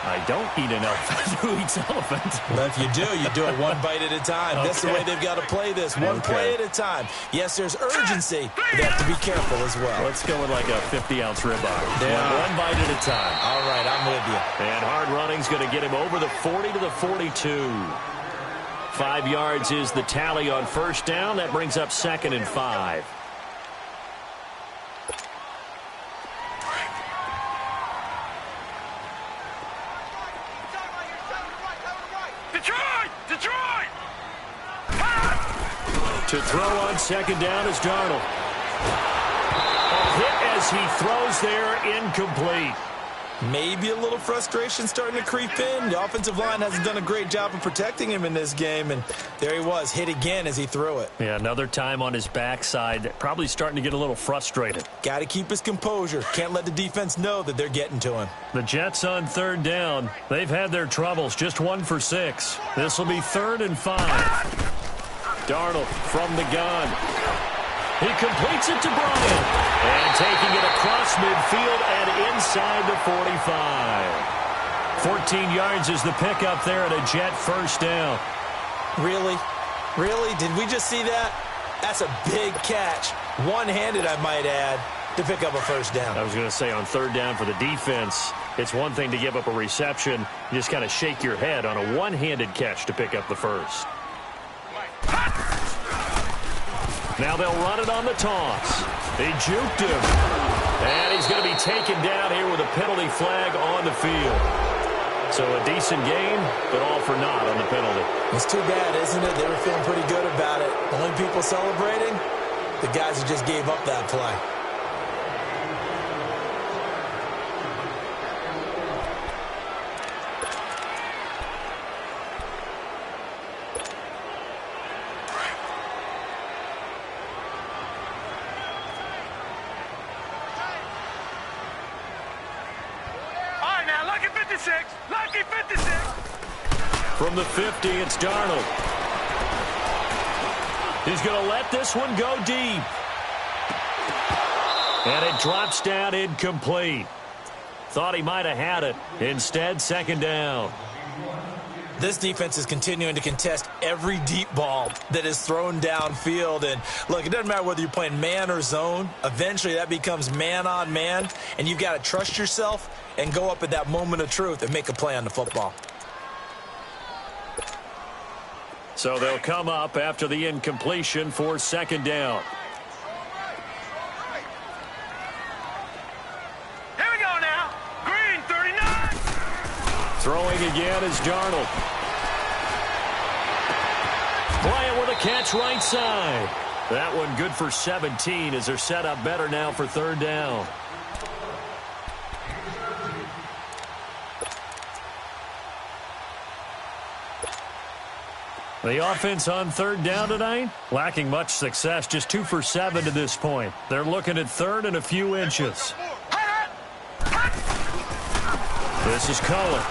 I don't eat an elephant. Who eats elephant? But if you do it one bite at a time. Okay. That's the way they've got to play this, one play at a time. Yes, there's urgency, but they have to be careful as well. Let's go with like a 50-ounce ribeye. Yeah. One bite at a time. All right, I'm with you. And hard running's going to get him over the 40 to the 42. 5 yards is the tally on first down. That brings up 2nd and 5. Detroit! To throw on 2nd down is Darnold. A hit as he throws there, incomplete. Maybe a little frustration starting to creep in. The offensive line hasn't done a great job of protecting him in this game, and there he was, hit again as he threw it. Yeah, another time on his backside, probably starting to get a little frustrated. Got to keep his composure. Can't let the defense know that they're getting to him. The Jets on 3rd down. They've had their troubles, just 1 for 6. This will be 3rd and 5. Darnold from the gun. He completes it to Bryant. And taking it across midfield and inside the 45. 14 yards is the pickup there at a Jet first down. Really? Really? Did we just see that? That's a big catch. One-handed, I might add. to pick up a first down. I was going to say on third down for the defense, it's one thing to give up a reception. You just kind of shake your head on a one-handed catch to pick up the first. Now they'll run it on the toss. They juked him. And he's going to be taken down here with a penalty flag on the field. So a decent game, but all for naught on the penalty. It's too bad, isn't it? They were feeling pretty good about it. Only people celebrating, the guys who just gave up that play. Lucky 56. From the 50, it's Darnold. He's going to let this one go deep. And it drops down incomplete. Thought he might have had it. Instead, second down. This defense is continuing to contest every deep ball that is thrown downfield. And, look, it doesn't matter whether you're playing man or zone. Eventually, that becomes man-on-man, and you've got to trust yourself and go up at that moment of truth and make a play on the football. So they'll come up after the incompletion for second down. Here we go now. Green, 39. Throwing again is Darnold. Bryant with a catch right side. That one good for 17 as they're set up better now for third down. The offense on third down tonight, lacking much success, just 2 for 7 to this point. They're looking at third and a few inches. This is Cohen.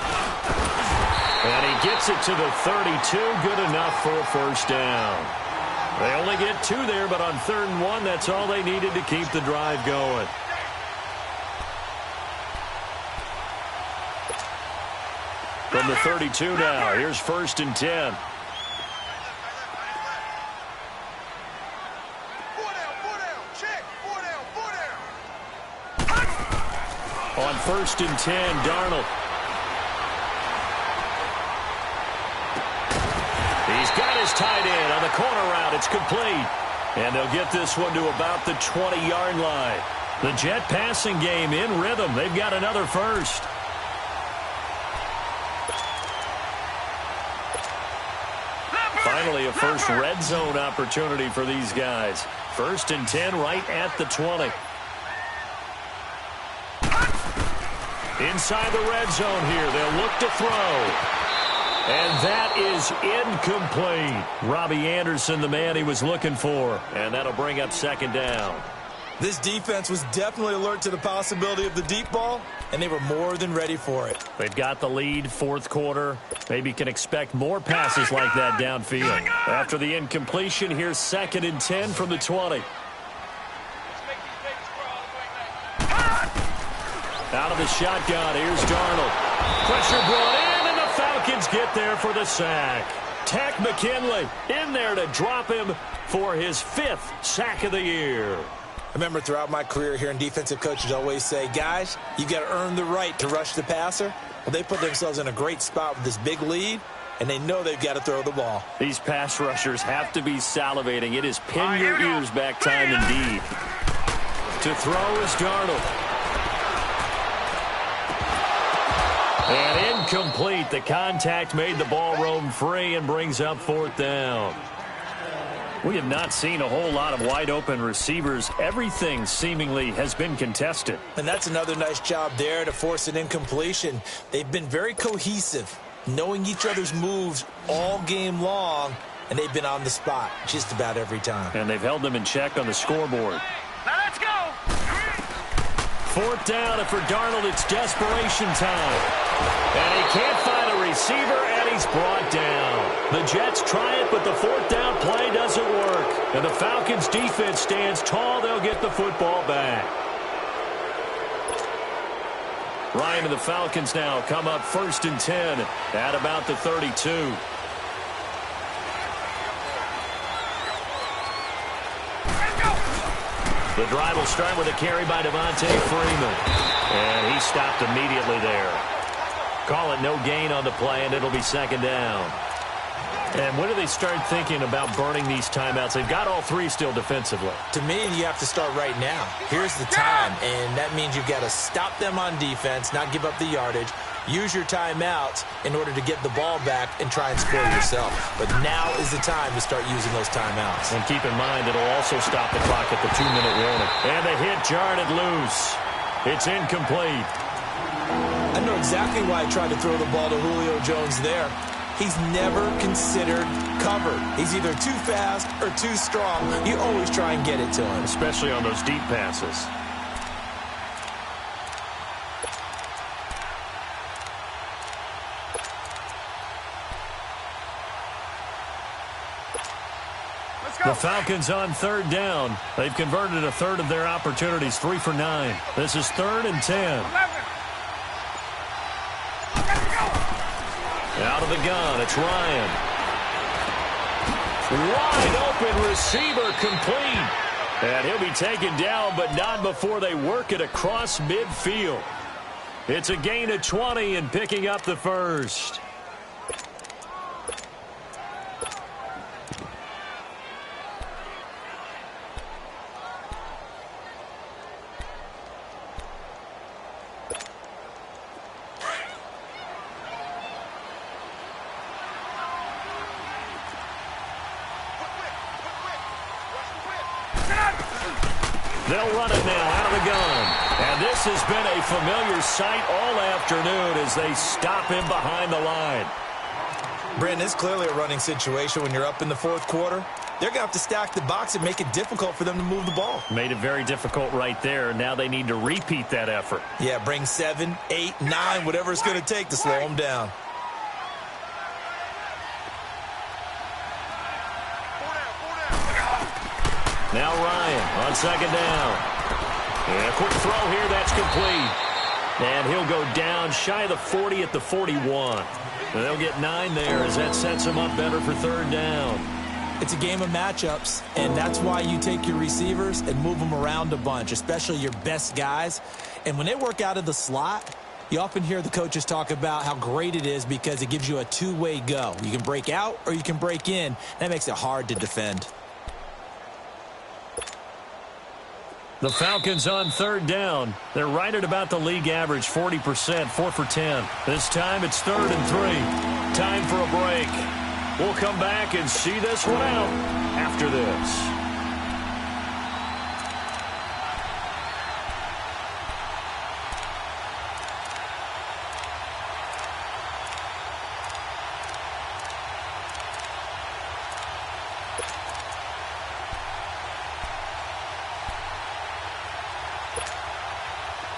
And he gets it to the 32, good enough for a first down. They only get 2 there, but on third and 1, that's all they needed to keep the drive going. From the 32 now, here's first and 10. On first and 10, Darnold. He's got his tight end on the corner route. It's complete. And they'll get this one to about the 20-yard line. The Jet passing game in rhythm. They've got another first. Finally, a first red zone opportunity for these guys. First and 10 right at the 20. Inside the red zone here. They'll look to throw. And that is incomplete. Robbie Anderson, the man he was looking for. And that'll bring up second down. This defense was definitely alert to the possibility of the deep ball, and they were more than ready for it. They've got the lead, fourth quarter. Maybe can expect more passes like that downfield. After the incompletion, here's second and 10 from the 20. Out of the shotgun, here's Darnold. Pressure brought in, and the Falcons get there for the sack. Tack McKinley in there to drop him for his 5th sack of the year. I remember throughout my career hearing defensive coaches always say, guys, you've got to earn the right to rush the passer. Well, they put themselves in a great spot with this big lead, and they know they've got to throw the ball. These pass rushers have to be salivating. It is pin your ears back time indeed. To throw is Darnold. And incomplete. The contact made the ball roam free and brings up fourth down. We have not seen a whole lot of wide-open receivers. Everything seemingly has been contested. And that's another nice job there to force an incompletion. They've been very cohesive, knowing each other's moves all game long, and they've been on the spot just about every time. And they've held them in check on the scoreboard. Now let's go. Fourth down, and for Darnold, it's desperation time. And he can't find a receiver, and he's brought down. The Jets try it, but the fourth down play doesn't work. And the Falcons' defense stands tall. They'll get the football back. Ryan and the Falcons now come up first and 10 at about the 32. The drive will start with a carry by Devontae Freeman. And he stopped immediately there. Call it no gain on the play, and it'll be second down. And when do they start thinking about burning these timeouts? They've got all three still defensively. To me, you have to start right now. Here's the time, and that means you've got to stop them on defense, not give up the yardage, use your timeouts in order to get the ball back and try and score yourself. But now is the time to start using those timeouts. And keep in mind, it'll also stop the clock at the 2-minute warning. And the hit jarred it loose. It's incomplete. I know exactly why I tried to throw the ball to Julio Jones there. He's never considered covered. He's either too fast or too strong. You always try and get it to him. Especially on those deep passes. The Falcons on third down. They've converted a third of their opportunities, 3 for 9. This is 3rd and 10. Out of the gun, it's Ryan. Wide open receiver, complete. And he'll be taken down, but not before they work it across midfield. It's a gain of 20 and picking up the first. They'll run it now out of the gun. And this has been a familiar sight all afternoon as they stop him behind the line. Brandon, it's clearly a running situation when you're up in the fourth quarter. They're going to have to stack the box and make it difficult for them to move the ball. Made it very difficult right there. Now they need to repeat that effort. Yeah, bring 7, 8, 9, whatever it's going to take to slow them down. Now Ryan on second down. And a quick throw here, that's complete. And he'll go down shy of the 40 at the 41. And they'll get 9 there as that sets him up better for third down. It's a game of matchups, and that's why you take your receivers and move them around a bunch, especially your best guys. And when they work out of the slot, you often hear the coaches talk about how great it is because it gives you a two-way go. You can break out or you can break in. That makes it hard to defend. The Falcons on third down. They're right at about the league average, 40%, 4 for 10. This time it's 3rd and 3. Time for a break. We'll come back and see this one out after this.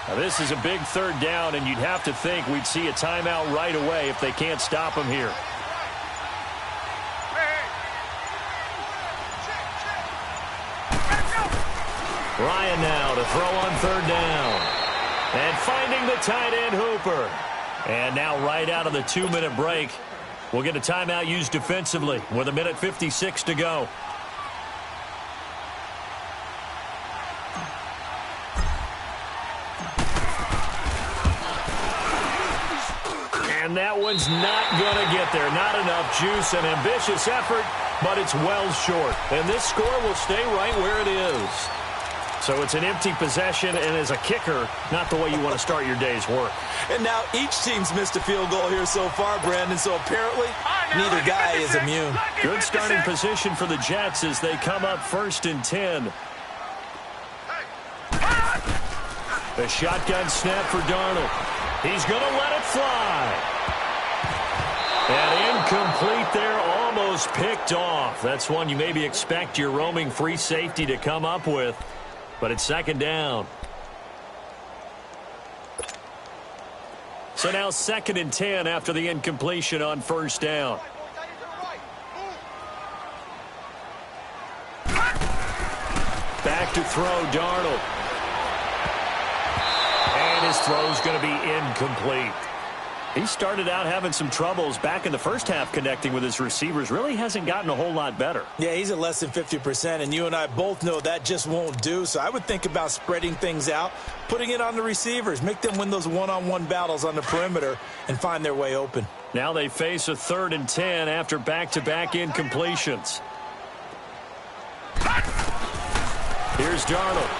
Now, this is a big third down, and you'd have to think we'd see a timeout right away if they can't stop him here. Ryan now to throw on third down. And finding the tight end Hooper. And now right out of the 2-minute break, we'll get a timeout used defensively with 1:56 to go. And that one's not going to get there. Not enough juice. An ambitious effort, but it's well short. And this score will stay right where it is. So it's an empty possession, and as a kicker, not the way you want to start your day's work. And now each team's missed a field goal here so far, Brandon, so apparently neither guy is immune. Good starting position for the Jets as they come up 1st and 10. The shotgun snap for Darnold. He's going to let it fly. And incomplete there, almost picked off. That's one you maybe expect your roaming free safety to come up with. But it's 2nd down. So now 2nd and 10 after the incompletion on 1st down. Back to throw, Darnold. And his throw's going to be incomplete. He started out having some troubles back in the first half connecting with his receivers. Really hasn't gotten a whole lot better. Yeah, he's at less than 50%, and you and I both know that just won't do. So I would think about spreading things out, putting it on the receivers, make them win those one-on-one battles on the perimeter and find their way open. Now they face a 3rd and 10 after back-to-back incompletions. Here's Darnold.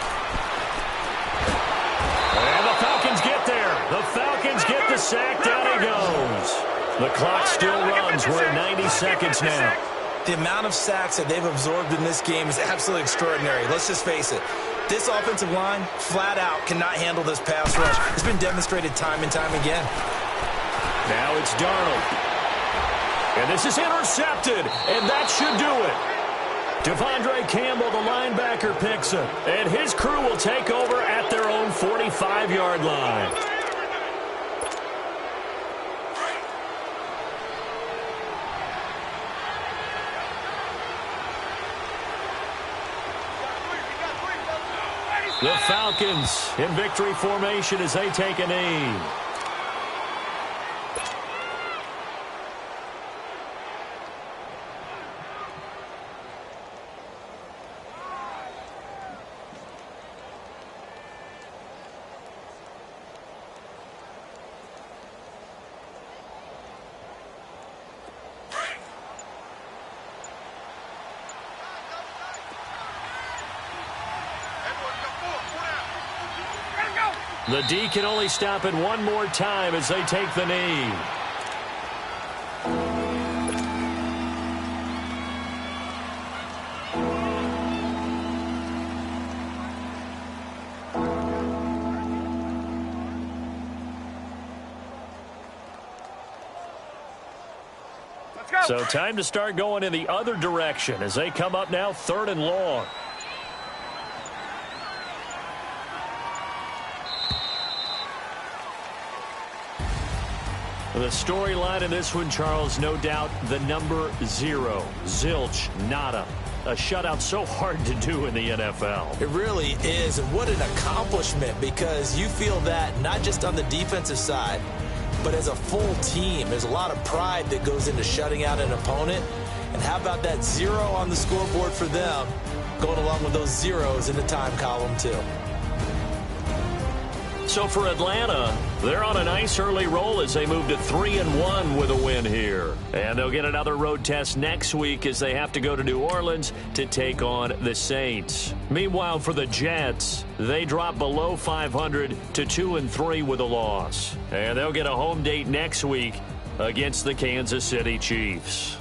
And the Falcons get there. The Falcons get the sack. Down he goes. The clock still runs. We're at 90 seconds now. The amount of sacks that they've absorbed in this game is absolutely extraordinary. Let's just face it. This offensive line, flat out, cannot handle this pass rush. It's been demonstrated time and time again. Now it's Darnold. And this is intercepted. And that should do it. Devondre Campbell, the linebacker, picks it. And his crew will take over at their own 45-yard line. The Falcons in victory formation as they take a knee. The D can only stop it one more time as they take the knee. Let's go. So time to start going in the other direction as they come up now 3rd and long. The storyline in this one, Charles, no doubt the number 0. Zilch, nada. A shutout so hard to do in the NFL. It really is, and what an accomplishment, because you feel that not just on the defensive side, but as a full team. There's a lot of pride that goes into shutting out an opponent. And how about that 0 on the scoreboard for them, going along with those zeros in the time column, too. So for Atlanta, they're on a nice early roll as they move to 3-1 with a win here. And they'll get another road test next week as they have to go to New Orleans to take on the Saints. Meanwhile, for the Jets, they drop below 500 to 2-3 with a loss. And they'll get a home date next week against the Kansas City Chiefs.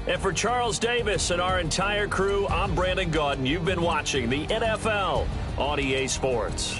And for Charles Davis and our entire crew, I'm Brandon Gaudin. You've been watching the NFL on EA Sports.